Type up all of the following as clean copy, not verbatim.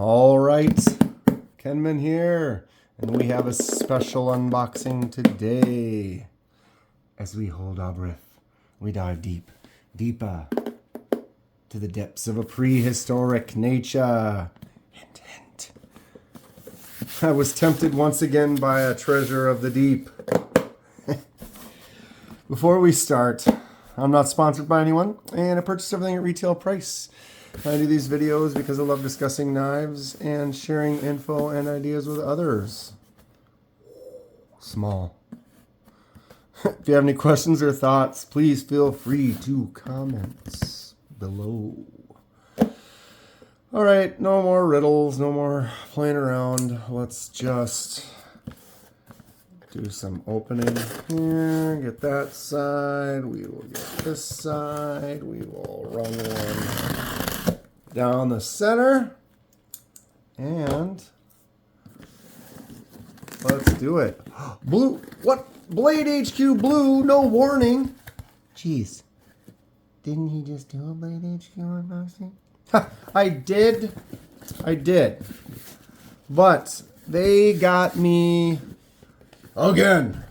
All right, Kenman here, and we have a special unboxing today. As we hold our breath, we dive deeper to the depths of a prehistoric nature. Hint, hint. I was tempted once again by a treasure of the deep. Before we start, I'm not sponsored by anyone, and I purchased everything at retail price. I do these videos because I love discussing knives and sharing info and ideas with others. Small. If you have any questions or thoughts, please feel free to comment below. All right, no more riddles, no more playing around. Let's just do some opening here. Get that side. We will get this side. We will run one down the center. And let's do it. Blue. What? Blade HQ blue. No warning. Jeez. Didn't he just do a Blade HQ unboxing? I did. But they got me again.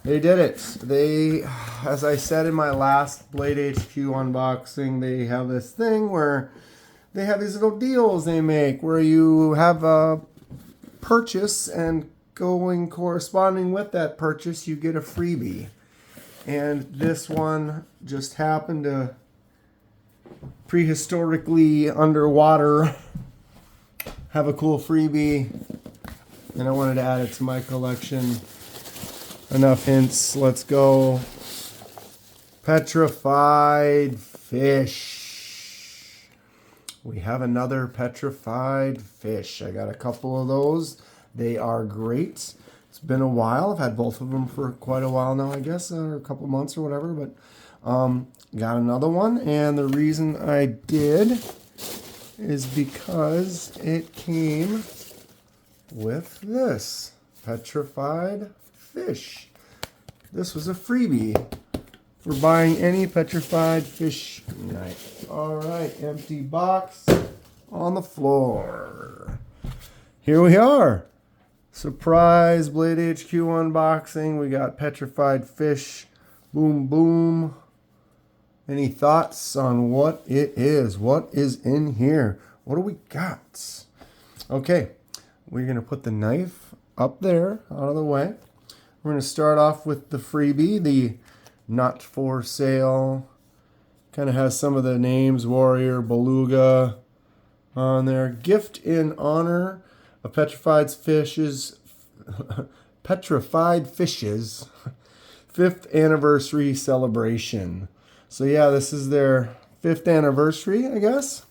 They did it. They, as I said in my last Blade HQ unboxing, they have this thing where they have these little deals they make where you have a purchase and corresponding with that purchase, you get a freebie. And this one just happened to prehistorically underwater have a cool freebie, and I wanted to add it to my collection. Enough hints. Let's go. Petrified Fish. We have another Petrified Fish. I got a couple of those. They are great. It's been a while. I've had both of them for quite a while now, I guess, or a couple months or whatever. But got another one. And the reason I did is because it came with this Petrified Fish. This was a freebie for buying any Petrified Fish Knife. All right, empty box on the floor. Here we are. Surprise Blade HQ unboxing. We got Petrified Fish. Boom, boom. Any thoughts on what it is? What is in here? What do we got? Okay, we're going to put the knife up there, out of the way. We're going to start off with the freebie, the not for sale. Kind of has some of the names, Warrior, Beluga on there. Gift in honor of Petrified Fish's 5th anniversary celebration. So yeah, this is their 5th anniversary, I guess.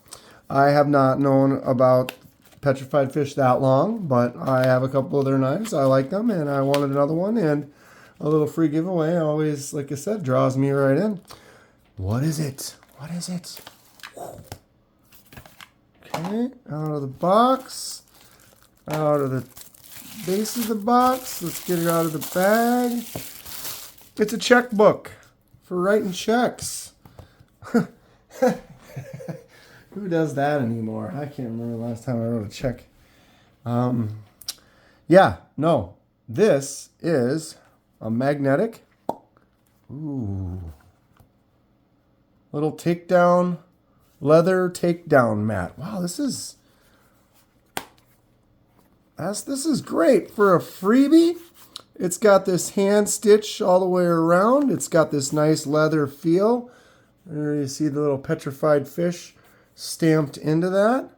I have not known about Petrified Fish that long, but I have a couple of their knives. I like them, and I wanted another one, and a little free giveaway always, like I said, draws me right in. What is it? What is it? Okay, out of the box, out of the base of the box. Let's get it out of the bag. It's a checkbook for writing checks. Who does that anymore? I can't remember the last time I wrote a check. Yeah, no. This is a magnetic. Ooh. Little takedown, leather takedown mat. Wow, this is great for a freebie. It's got this hand stitch all the way around. It's got this nice leather feel. There you see the little Petrified Fish stamped into that.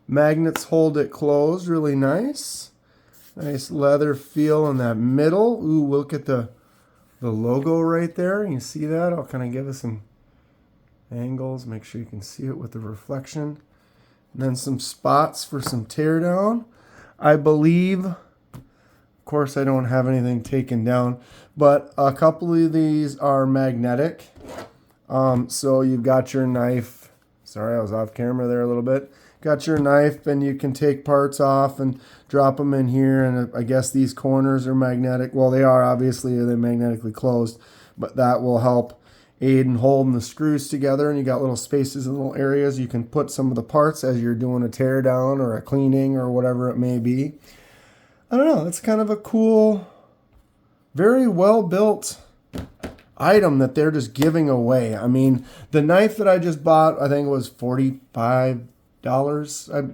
Magnets hold it closed really nice. Nice leather feel in that middle. Ooh, look at the logo right there. You see that? I'll kind of give it some angles. Make sure you can see it with the reflection. And then some spots for some teardown. I believe, of course I don't have anything taken down, but a couple of these are magnetic. So you've got your knife. Sorry, I was off camera there a little bit. Got your knife, and you can take parts off and drop them in here. And I guess these corners are magnetic. Well, they are, obviously, they're magnetically closed, but that will help aid in holding the screws together, and you got little spaces and little areas you can put some of the parts as you're doing a tear down or a cleaning or whatever it may be. I don't know, it's kind of a cool, very well built item that they're just giving away. I mean, the knife that I just bought, I think it was $45,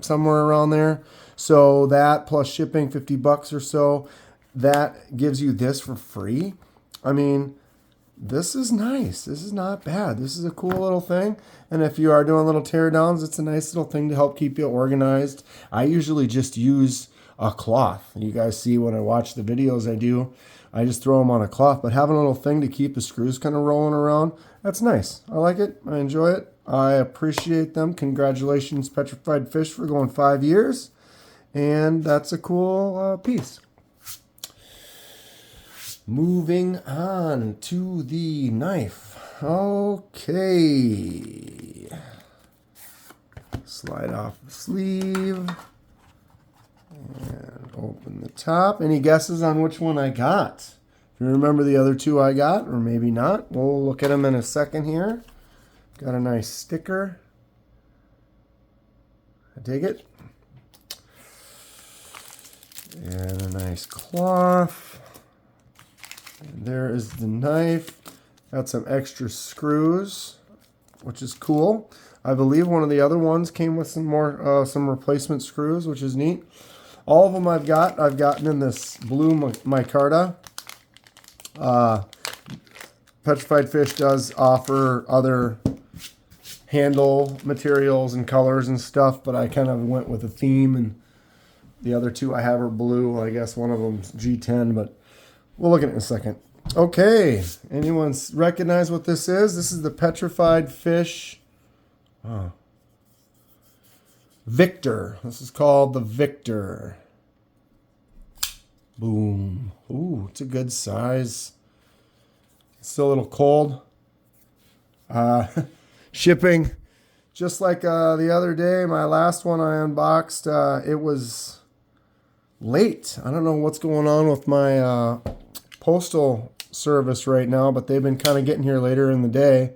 somewhere around there. So that plus shipping, $50 or so, that gives you this for free. I mean, this is nice. This is not bad. This is a cool little thing. And if you are doing little tear downs, it's a nice little thing to help keep you organized. I usually just use a cloth. You guys see when I watch the videos I do, I just throw them on a cloth. But having a little thing to keep the screws kind of rolling around, that's nice. I like it. I enjoy it. I appreciate them. Congratulations, Petrified Fish, for going 5 years. And that's a cool piece. Moving on to the knife. Okay. Slide off the sleeve. And open the top. Any guesses on which one I got? If you remember the other two I got, or maybe not. We'll look at them in a second here. Got a nice sticker. I dig it. And a nice cloth. And there is the knife. Got some extra screws, which is cool. I believe one of the other ones came with some more, some replacement screws, which is neat. All of them I've gotten in this blue micarta. Petrified Fish does offer other handle materials and colors and stuff, but I kind of went with a theme, and the other two I have are blue. I guess one of them's G10, but we'll look at it in a second. Okay, anyone recognize what this is? This is the Petrified Fish Victor. This is called the Victor. Boom. Ooh, it's a good size. It's still a little cold. Shipping, just like the other day, my last one I unboxed, it was late. I don't know what's going on with my postal service right now, but they've been kind of getting here later in the day.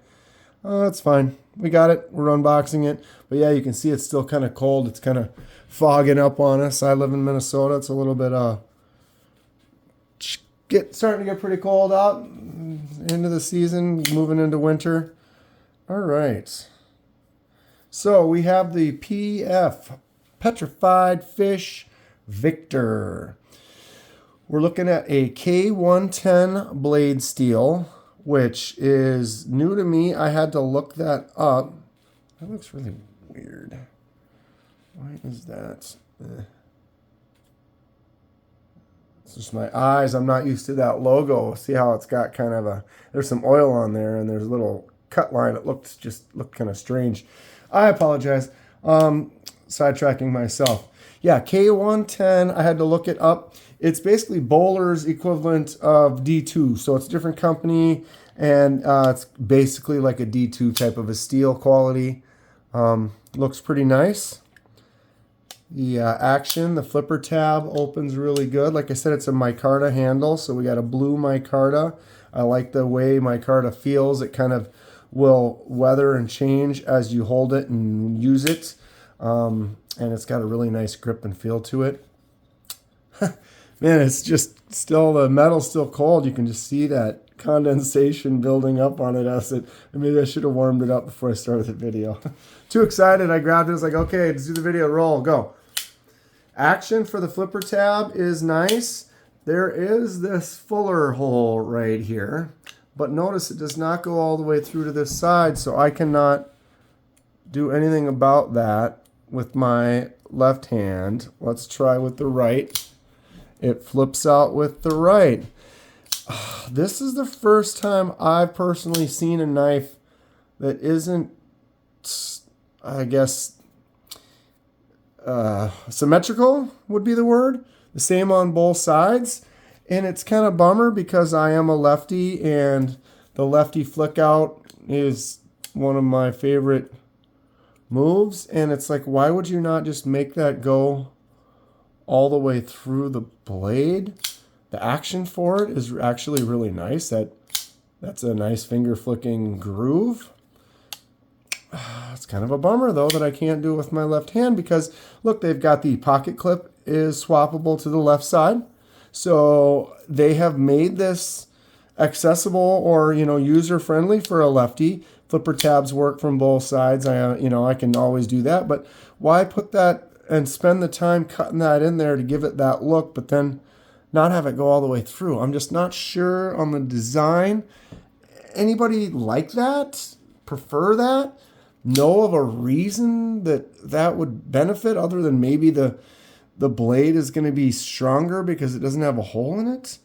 That's fine. We got it. We're unboxing it. But yeah, you can see it's still kind of cold. It's kind of fogging up on us. I live in Minnesota. It's a little bit starting to get pretty cold out. End of the season, moving into winter. All right. So we have the PF, Petrified Fish Victor. We're looking at a K110 blade steel, which is new to me. I had to look that up. That looks really weird. Why is that? It's just my eyes. I'm not used to that logo. See how it's got kind of there's some oil on there, and there's a little cut line. It looked kind of strange. I apologize. Sidetracking myself. Yeah, K110, I had to look it up. It's basically Bowler's equivalent of D2. So it's a different company, and it's basically like a D2 type of a steel quality. Looks pretty nice. The action, the flipper tab opens really good. Like I said, it's a micarta handle, so we got a blue micarta. I like the way micarta feels. It kind of will weather and change as you hold it and use it. And it's got a really nice grip and feel to it. Man, it's just still, the metal's still cold. You can just see that condensation building up on it as it, maybe I should have warmed it up before I started the video. Too excited, I grabbed it. I was like, okay, let's do the video, roll, go. Action for the flipper tab is nice. There is this fuller hole right here, but notice it does not go all the way through to this side, so I cannot do anything about that with my left hand. Let's try with the right. It flips out with the right. This is the first time I've personally seen a knife that isn't, I guess, symmetrical would be the word. The same on both sides. And it's kind of bummer because I am a lefty, and the lefty flick out is one of my favorite moves. And it's like, why would you not just make that go all the way through the blade? The action for it is actually really nice. That That's a nice finger flicking groove. It's kind of a bummer though that I can't do it with my left hand because look, they've got the pocket clip is swappable to the left side. So they have made this accessible or, user friendly for a lefty. Flipper tabs work from both sides. I can always do that, but why put that and spend the time cutting that in there to give it that look, but then not have it go all the way through? I'm just not sure on the design. Anybody like that? Prefer that? Know of a reason that would benefit other than maybe the blade is going to be stronger because it doesn't have a hole in it?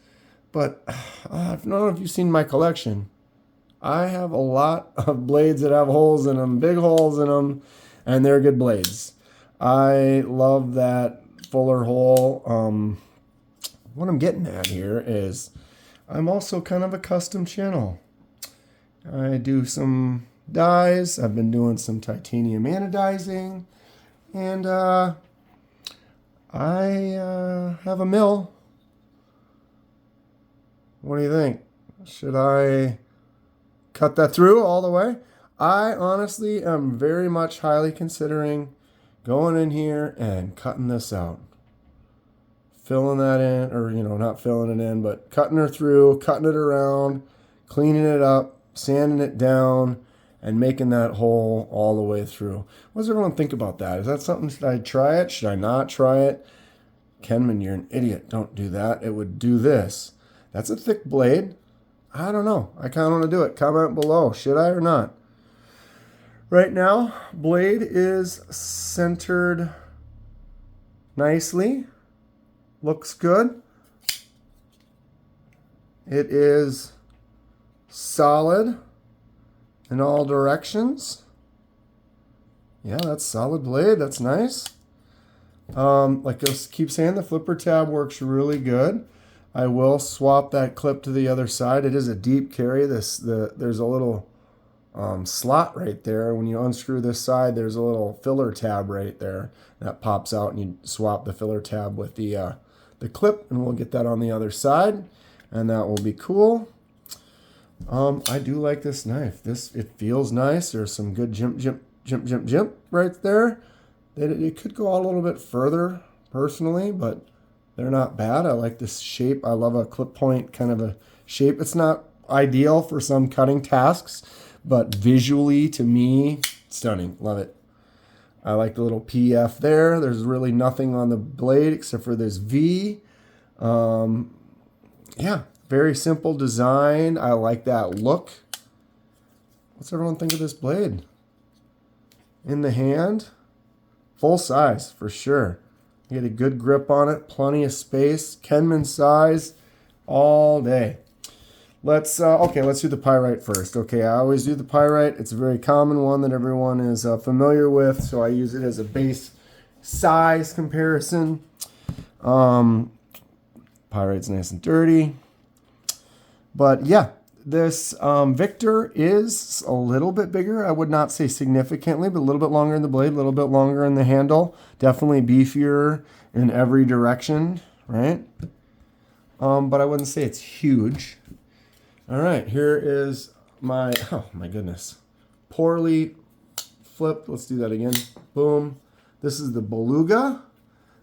But I don't know if you've seen my collection. I have a lot of blades that have holes in them, big holes in them, and they're good blades. I love that fuller hole. What I'm getting at here is I'm also kind of a custom channel. I do some dies. I've been doing some titanium anodizing, and I have a mill. What do you think? Should I cut that through all the way? I honestly am very much highly considering going in here and cutting this out. Filling that in, or not filling it in, but cutting her through, cutting it around, cleaning it up, sanding it down, and making that hole all the way through. What does everyone think about that? Is that something, should I try it? Should I not try it? Kenman, you're an idiot. Don't do that. It would do this. That's a thick blade. I don't know. I kind of want to do it. Comment below. Should I or not? Right now, blade is centered nicely. Looks good. It is solid in all directions. Yeah, that's solid blade. That's nice. Like I keep saying, the flipper tab works really good. I will swap that clip to the other side. It is a deep carry. There's a little slot right there. When you unscrew this side, there's a little filler tab right there that pops out, and you swap the filler tab with the clip, and we'll get that on the other side, and that will be cool. I do like this knife. It feels nice. There's some good jimp right there. It could go out a little bit further personally, but they're not bad. I like this shape. I love a clip point kind of a shape. It's not ideal for some cutting tasks, but visually to me, stunning. Love it. I like the little PF there. There's really nothing on the blade except for this V. Yeah, very simple design. I like that look. What's everyone think of this blade? In the hand, full size for sure. You get a good grip on it, plenty of space, Kenman size all day. Let's do the pyrite first. Okay, I always do the pyrite. It's a very common one that everyone is familiar with, so I use it as a base size comparison. Pyrite's nice and dirty. But yeah, this Victor is a little bit bigger. I would not say significantly, but a little bit longer in the blade, a little bit longer in the handle. Definitely beefier in every direction, right? But I wouldn't say it's huge. All right, here is my, oh my goodness, poorly flipped. Let's do that again. Boom. This is the beluga.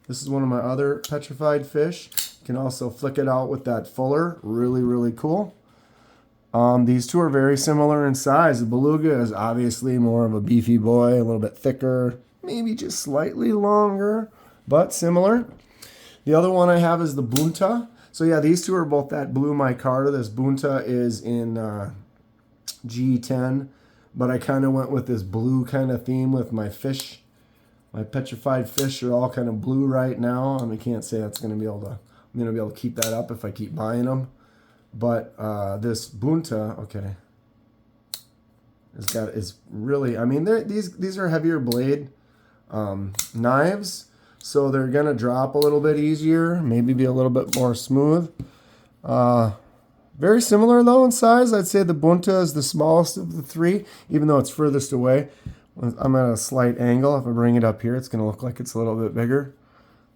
This is one of my other petrified fish. You can also flick it out with that fuller. Really, really cool. These two are very similar in size. The beluga is obviously more of a beefy boy, a little bit thicker, maybe just slightly longer, but similar. The other one I have is the bunta. So yeah, these two are both that blue micarta. This bunta is in G10, but I kind of went with this blue kind of theme with my fish. My petrified fish are all kind of blue right now. I can't say that's going to be able to. I'm going to be able to keep that up if I keep buying them. But this bunta, okay, is really. I mean, these are heavier blade knives. So they're going to drop a little bit easier, maybe be a little bit more smooth. Very similar, though, in size. I'd say the bunta is the smallest of the three, even though it's furthest away. I'm at a slight angle. If I bring it up here, it's going to look like it's a little bit bigger.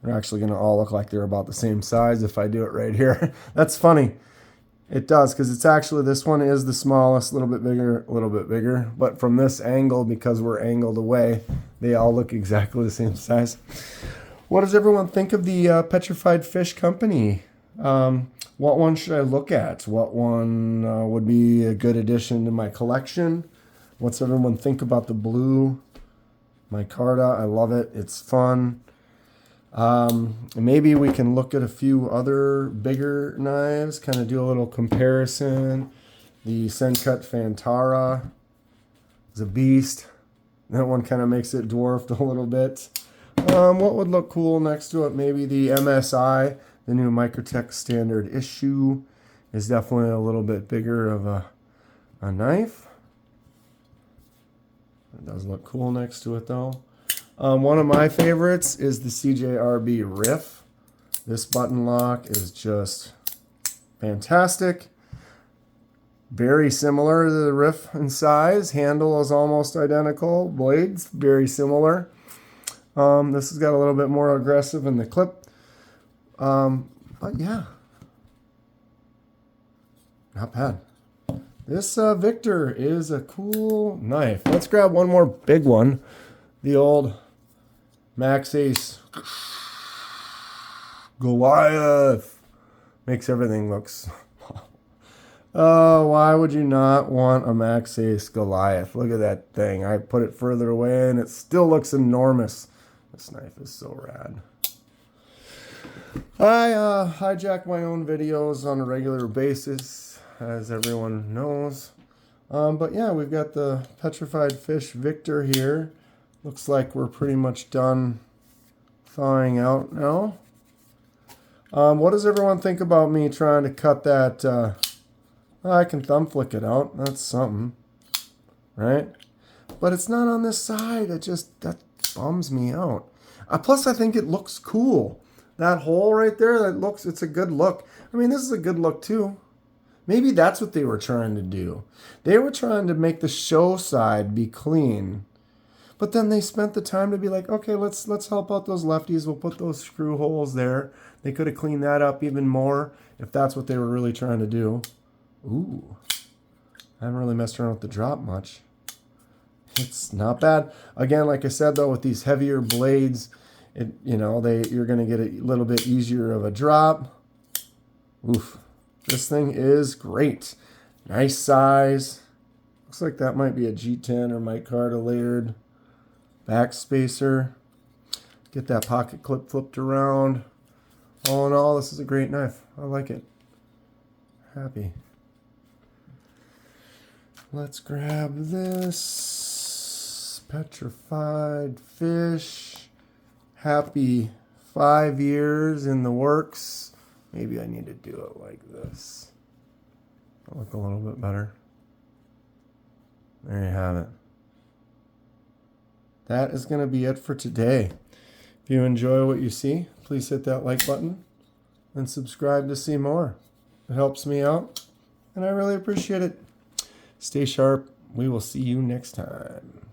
They're actually going to all look like they're about the same size if I do it right here. That's funny. It does, because it's actually, this one is the smallest, a little bit bigger. But from this angle, because we're angled away, they all look exactly the same size. What does everyone think of the Petrified Fish Company? What one should I look at? What one would be a good addition to my collection? What's everyone think about the blue micarta? I love it. It's fun. Maybe we can look at a few other bigger knives, kind of do a little comparison. The Sencut Fantara is a beast. That one kind of makes it dwarfed a little bit. What would look cool next to it? Maybe the MSI, the new Microtech standard issue, is definitely a little bit bigger of a knife. It does look cool next to it though. One of my favorites is the CJRB Riff. This button lock is just fantastic. Very similar to the Riff in size. Handle is almost identical. Blades, very similar. This has got a little bit more aggressive in the clip. But yeah, not bad. This Victor is a cool knife. Let's grab one more big one. The old Max Ace Goliath. Makes everything looks... Oh, why would you not want a Max Ace Goliath? Look at that thing. I put it further away and it still looks enormous. This knife is so rad. I hijack my own videos on a regular basis, as everyone knows. But yeah, we've got the Petrified Fish Victor here. Looks like we're pretty much done thawing out now. What does everyone think about me trying to cut that? I can thumb flick it out. That's something, right? But it's not on this side. That bums me out. Plus, I think it looks cool. That hole right there, it's a good look. I mean, this is a good look too. Maybe that's what they were trying to do. They were trying to make the show side be clean. But then they spent the time to be like, okay, let's help out those lefties. We'll put those screw holes there. They could have cleaned that up even more if that's what they were really trying to do. Ooh, I haven't really messed around with the drop much. It's not bad. Again, like I said though, with these heavier blades, you're gonna get a little bit easier of a drop. Oof, this thing is great. Nice size. Looks like that might be a G10 or micarta layered back spacer. Get that pocket clip flipped around. All in all, this is a great knife. I like it. Happy. Let's grab this Petrified Fish. Happy 5 years in the works. Maybe I need to do it like this. It'll look a little bit better. There you have it. That is going to be it for today. If you enjoy what you see, please hit that like button and subscribe to see more. It helps me out, and I really appreciate it. Stay sharp. We will see you next time.